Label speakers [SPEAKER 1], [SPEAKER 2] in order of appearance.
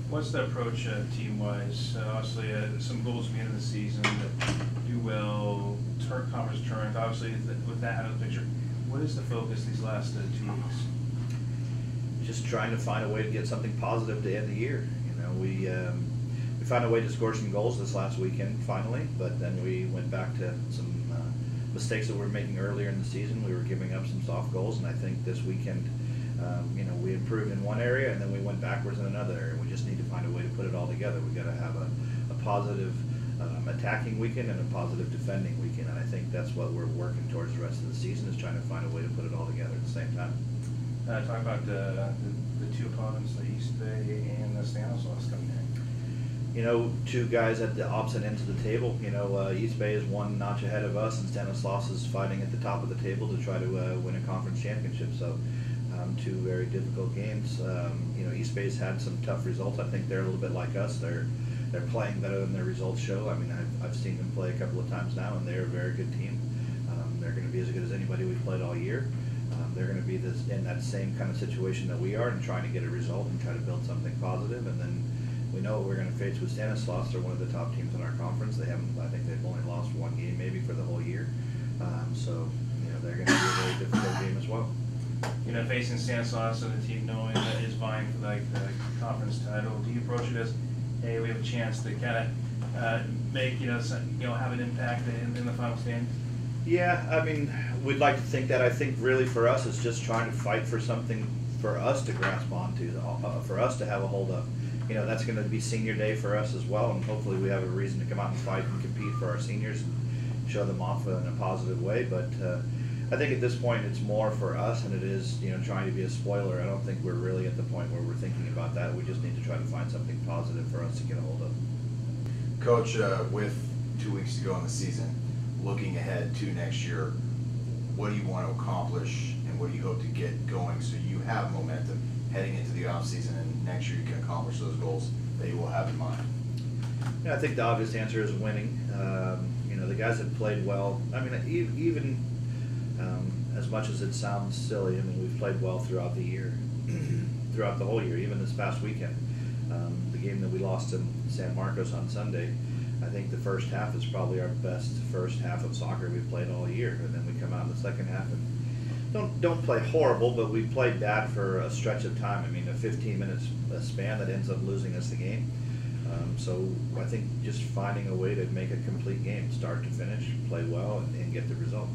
[SPEAKER 1] What's the approach team-wise? Obviously, some goals at the end of the season, do well, conference tournament. Obviously, with that out of the picture, what is the focus these last 2 weeks?
[SPEAKER 2] Just trying to find a way to get something positive to end the year. You know, we found a way to score some goals this last weekend finally, but then we went back to some mistakes that we were making earlier in the season. We were giving up some soft goals, and I think this weekend, you know, we improved in one area and then we went backwards in another area. We just need to find a way to put it all together. We got to have a positive attacking weekend and a positive defending weekend, and I think that's what we're working towards the rest of the season, is trying to find a way to put it all together at the same time.
[SPEAKER 1] Talk about the two opponents, the East Bay and the Stanislaus coming in.
[SPEAKER 2] You know, two guys at the opposite ends of the table. You know, East Bay is one notch ahead of us, and Stanislaus is fighting at the top of the table to try to win a conference championship. So, two very difficult games. You know, East Bay's had some tough results. I think they're a little bit like us. They're playing better than their results show. I mean, I've seen them play a couple of times now, and they're a very good team. They're going to be as good as anybody we've played all year. They're going to be in that same kind of situation that we are, and trying to get a result and try to build something positive. And then we know what we're going to face with Stanislaus. They're one of the top teams in our conference. I think they've only lost one game maybe for the whole year. So, you know, they're going to be a very difficult game as well.
[SPEAKER 1] You know, facing Stanislaus and the team knowing that is vying for the conference title, do you approach it as, hey, we have a chance to kind of make, have an impact in the final stand?
[SPEAKER 2] Yeah, I mean, we'd like to think that. I think really for us, it's just trying to fight for something for us to grasp onto, for us to have a hold of. You know, that's going to be senior day for us as well, and hopefully we have a reason to come out and fight and compete for our seniors and show them off in a positive way. But I think at this point it's more for us, and it is, you know, trying to be a spoiler. I don't think we're really at the point where we're thinking about that. We just need to try to find something positive for us to get a hold of.
[SPEAKER 3] Coach, with 2 weeks to go in the season, looking ahead to next year, what do you want to accomplish and what do you hope to get going so you have momentum heading into the off season, and next year you can accomplish those goals that you will have in mind?
[SPEAKER 2] Yeah, I think the obvious answer is winning. You know, the guys have played well. I mean, even as much as it sounds silly, I mean, we've played well throughout the year, throughout the whole year, even this past weekend. The game that we lost in San Marcos on Sunday, I think the first half is probably our best first half of soccer we've played all year, and then we come out in the second half and don't play horrible, but we played bad for a stretch of time. I mean, a 15-minute span that ends up losing us the game. So I think just finding a way to make a complete game, start to finish, play well, and get the result.